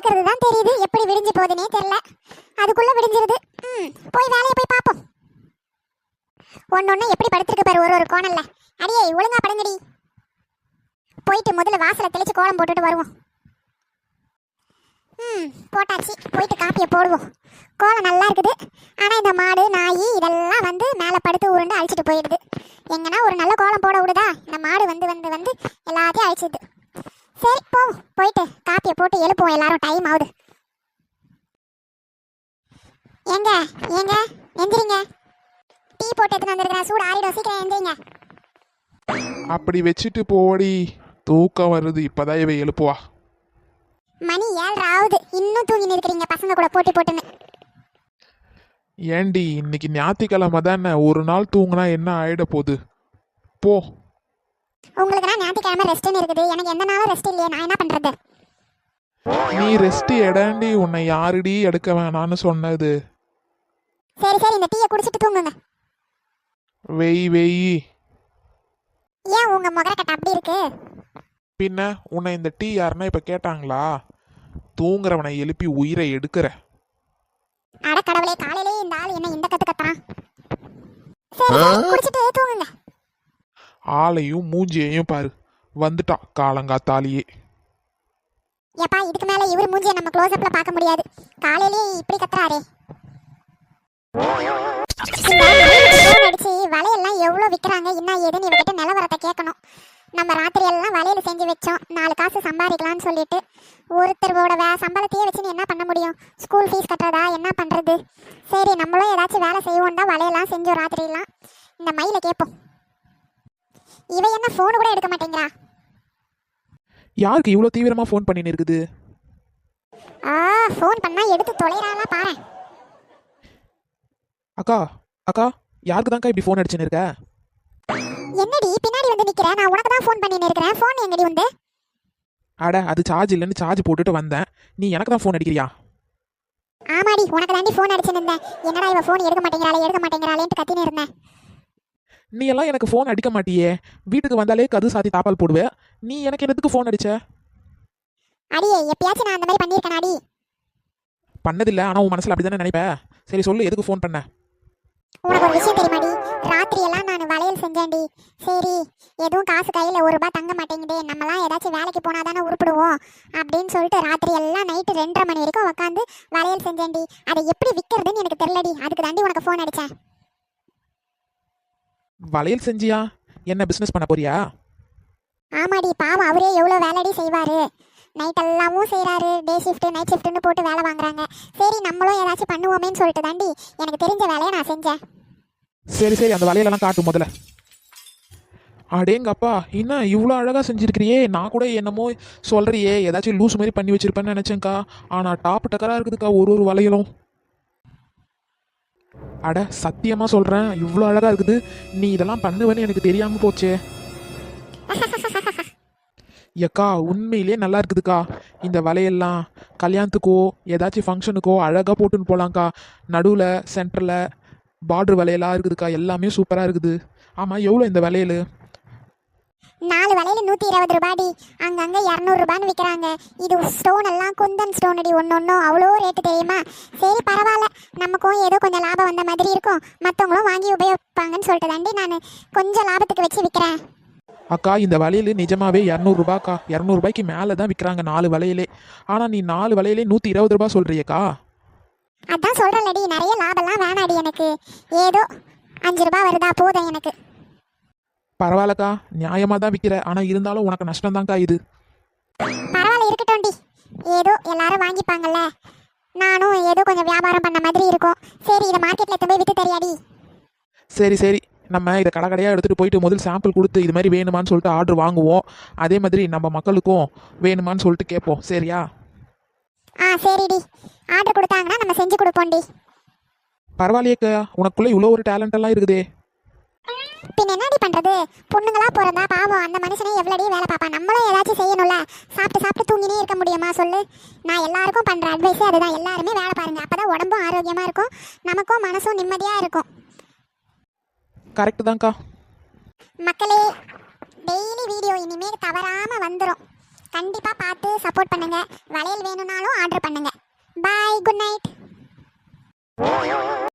இருக்கிறது தான் தெரியுது, எப்படி விடிஞ்சு போகுதுன்னே தெரியல. அதுக்குள்ள விடிஞ்சிருது. போய் வேலையை போய் பார்ப்போம். ஒன்னொன்னு எப்படி படுத்திருக்கு பாரு, ஒரு ஒரு கோணல்ல. அடியே ஒழுங்கா படுங்கடி. போயிட்டு முதல்ல வாசலை தெளிச்சு கோலம் போட்டுட்டு வருவோம். போட்டாச்சு. போயிட்டு காப்பியை போடுவோம். கோலம் நல்லா இருக்குது. ஆனால் இந்த மாடு நாய் இதெல்லாம் வந்து மேலே படுத்து உருண்டு அழிச்சிட்டு போயிடுது. எங்கன்னா ஒரு நல்ல கோலம் போட விடுதா, இந்த மாடு வந்து வந்து வந்து எல்லாத்தையும் அழிச்சிடுது. சரி போவோம், போயிட்டு காப்பியை போட்டு எழுப்புவோம். எல்லாரும் டைம் ஆகுது. ஏங்க ஏங்க எந்திரிங்க, டீ போட்டு எடுத்துன்னு வந்துருக்கிறேன், சூடு ஆறிடும், சீக்கிரம் எந்திரிங்க. அப்படி வச்சுட்டு போடி, தூக்கம் வருது. இப்பதான் இவ எழுப்புவா. மணி 7:30 ஆகுது, இன்னும் தூங்கி நிற்கிறீங்க பசங்க கூட போட்டி போட்டுன்னு. ஏண்டி இன்னைக்கு ஞாயிற்றுக்கிழமை தானே, ஒரு நாள் தூங்குனா என்ன ஆயிட போகுது? போ. உங்களுக்கு நான் ஞாயிற்றுக்கிழமை ரெஸ்ட்னு இருக்குது, எனக்கு எந்த நாளும் ரெஸ்ட் இல்லையே, நான் என்ன பண்றது? நீ ரெஸ்ட் எடாண்டி, உன்னை யாருடி எடுக்க வேணான்னு சொன்னது? சரி சரி, இந்த டீயை குடிச்சிட்டு தூங்குங்க. வெய் வெய். ஏன் உங்க முகரக்கட்டை அப்படி இருக்கு? பின்ன உன்னை இந்த டீ யாருன்னா இப்ப கேட்டாங்களா? தூங்குறவனை எழுப்பி உயிரை எடுக்கிற. அட கடவுளே, காலையிலே இந்த ஆள் என்ன இந்த கத்து கத்துறான். சரி சரி, குடிச்சிட்டு தூங்குங்க. ஆளையும் மூஞ்சியையும் பாரு, வந்துட்டா காலங்காத்தாலேயே. ஏப்பா, இதுக்கு மேல இவர் மூஞ்சியை நம்ம க்ளோஸ் அப்ல பார்க்க முடியாது. காலையிலே இப்படி கத்துறாரே. அடிச்சு வலையெல்லாம் எவ்வளவு விற்கிறாங்க என்ன ஏதுன்னு இவகிட்ட நிலவரத்தை கேட்கணும். நம்ம ராத்திரி எல்லாம் வலையில செஞ்சு வச்சோம், 4 காசு சம்பாதிக்கலாம்னு சொல்லிட்டு. ஒருத்தரோட சம்பளத்தையே வச்சு நீ என்ன பண்ண முடியும்? ஸ்கூல் ஃபீஸ் கட்டுறதா, என்ன பண்றது? சரி நம்மளும் ஏதாச்சும் வேலை செய்வோம் தான் வலையெல்லாம் செஞ்சோம் ராத்திரிலாம். இந்த மயில கேட்போம். இவ என்ன போன் கூட எடுக்க மாட்டேங்கிறா? யாருக்கு இவ்வளோ தீவிரமா ஃபோன் பண்ணின்னு இருக்குது? ஃபோன் பண்ணா எடுத்து தொலைறாளா பாரு. அக்கா அக்கா, யாருக்கு தான்க்கா இப்படி ஃபோன் அடிச்சுன்னு இருக்க? என்னடி பின்னாடி வந்து நிக்கிற? நான் உனக்கு தான் ஃபோன் பண்ணின்னு இருக்கேன். ஃபோன் எங்கடி வந்து? அட, அது சார்ஜ் இல்லைன்னு சார்ஜ் போட்டுட்டு வந்தேன். நீ எனக்கு தான் ஃபோன் அடிக்கிறியா? ஆமாடி, உனக்கு தாண்டி ஃபோன் அடிச்சுன்னு இருந்தேன். என்னடா இவ ஃபோன் எடுக்க மாட்டேங்கிறாளேன்ட்டு கத்தின்னு இருந்தேன். நீ எல்லாம் எனக்கு ஃபோன் அடிக்க மாட்டியே. வீட்டுக்கு வந்தாலே கது சாத்தி தாப்பால் போடுவேன். நீ எனக்கு என்னத்துக்கு ஃபோன் அடிச்ச? அடியே, எப்பயாச்சும் நான் அந்த மாதிரி பண்ணியிருக்கேனாடி? பண்ணதில்லை, ஆனால் உன் மனசில் அப்படி தானே நினைப்ப. சரி சொல்லு, எதுக்கு ஃபோன் பண்ண? உனக்கு ஒரு விஷயம் தெரியுமாடி? ராத்திரி எல்லாம் நான் வளையல் செஞ்சேன்டி. சரி, எதுவும் காசு கையில் ₹1 தங்க மாட்டேங்குது, நம்மலாம் ஏதாச்சும் வேலைக்கு போனாதானே உருப்பிடுவோம் அப்படின்னு சொல்லிட்டு ராத்திரி எல்லாம் நைட்டு 2:30 மணி வரைக்கும் உட்காந்து வளையல் செஞ்சேன்டி. அதை எப்படி விற்கிறதுன்னு எனக்கு தெரியலடி, அதுக்கு தாண்டி உனக்கு ஃபோன் அடித்தேன். வளையல் செஞ்சியா? என்ன பிஸ்னஸ் பண்ண போறியா? ஆமாடி, பாவம் அவரே எவ்வளோ வேலைடி செய்வார். நைட் எல்லாமும் செய்கிறாரு, டே ஷிஃப்ட்டு நைட் ஷிஃப்ட்டுன்னு போட்டு வேலை வாங்குறாங்க. சரி நம்மளும் ஏதாச்சும் பண்ணுவோமேன்னு சொல்லிட்டு தாண்டி எனக்கு தெரிஞ்ச வேலையை நான் செஞ்சேன். சரி சரி, அந்த வளையலெல்லாம் காட்டு முதல்ல. அடேங்கப்பா, என்ன இவ்வளோ அழகாக செஞ்சுருக்கிறியே. நான் கூட என்னமோ சொல்கிறியே ஏதாச்சும் லூஸ் மாதிரி பண்ணி வச்சிருப்பேன்னு நினச்சேங்க்கா. ஆனால் டாப் டக்கராக இருக்குதுக்கா ஒரு வளையலும். அட சத்தியமாக சொல்கிறேன், இவ்வளோ அழகாக இருக்குது. நீ இதெல்லாம் பண்ணுவேன்னு எனக்கு தெரியாமல் போச்சே. ஏக்கா உண்மையிலே நல்லா இருக்குதுக்கா. இந்த வலையெல்லாம் கல்யாணத்துக்கோ ஏதாச்சும் ஃபங்க்ஷனுக்கோ அழகாக போட்டுன்னு போகலாங்க்கா. நடுவில் சென்டரில் பார்டர் வலையெல்லாம் இருக்குதுக்கா, எல்லாமே சூப்பராக இருக்குது. ஆமாம், எவ்வளோ இந்த வளையல்? 4 வளையல் ₹120. அங்கங்கே ₹200 விற்கிறாங்க. இது ஸ்டோன் எல்லாம் குந்தன் ஸ்டோன் அடி, ஒன்றும் அவ்வளோ ரேட்டு தெரியுமா? சரி பரவாயில்ல, நமக்கும் ஏதோ கொஞ்சம் லாபம் வந்த மாதிரி இருக்கும், மற்றவங்களும் வாங்கி உபயோகிப்பாங்கன்னு சொல்லிட்டு தாண்டி நான் கொஞ்சம் லாபத்துக்கு வச்சு விற்கிறேன். அக்கா இந்த வளையல் நிஜமாவே ₹200. ₹200 மேலே தான் விற்கிறாங்க 4 வளையலே. ஆனால் நீ 4 வளையலே ₹120 சொல்கிறியக்கா. அதான் சொல்கிறேன்லடி, நிறைய லாபம்லாம் வேணாடி எனக்கு. ஏதோ ₹5 வருதா போதும் எனக்கு. பரவாயில்லக்கா, நியாயமாக தான் விற்கிற. ஆனால் இருந்தாலும் உனக்கு நஷ்டம்தான்க்கா இது. பரவாயில்ல, இருக்கட்டும்டி. ஏதோ எல்லாரும் வாங்கிப்பாங்கல்ல, நானும் ஏதோ கொஞ்சம் வியாபாரம் பண்ண மாதிரி இருக்கும். சரி, இதை மார்க்கெட்டில் எடுத்து போய் விற்று தெரியாடி? சரி சரி, நம்ம இதை கடையாக எடுத்துகிட்டு போயிட்டு முதல் சாம்பிள் கொடுத்து இது மாதிரி வேணுமான்னு சொல்லிட்டு ஆர்டர் வாங்குவோம். அதே மாதிரி நம்ம மக்களுக்கும் வேணுமான்னு சொல்லிட்டு கேட்போம். சரியா? சரிடி, ஆர்டர் கொடுத்தாங்கன்னா நம்ம செஞ்சு கொடுப்போம்டி. பரவாயில்லையேக்கா, உனக்குள்ளே இவ்வளோ ஒரு டேலண்டெல்லாம் இருக்குதே. பின் என்னடி பண்றது? பொண்ணுங்களா பிறந்தா பாவம், அந்த மனுஷனே எவ்வளோடி வேலை பார்ப்பான். நம்மளும் ஏதாச்சும் செய்யணும்ல. சாப்பிட்டு சாப்பிட்டு தூங்கினே இருக்க முடியுமா சொல்லு? நான் எல்லாருக்கும் பண்ற அட்வைஸே அதுதான், எல்லாருமே வேலை பாருங்க, அப்பதான் உடம்பும் ஆரோக்கியமா இருக்கும், நமக்கும் மனசும் நிம்மதியா இருக்கும். கரெக்டு தான்க்கா. மக்களே, டெய்லி வீடியோ இனிமேல் தவறாம வந்துடும். கண்டிப்பா பார்த்து சப்போர்ட் பண்ணுங்க. வளையல் வேணும்னாலும் ஆர்டர் பண்ணுங்க. பாய், குட் நைட்.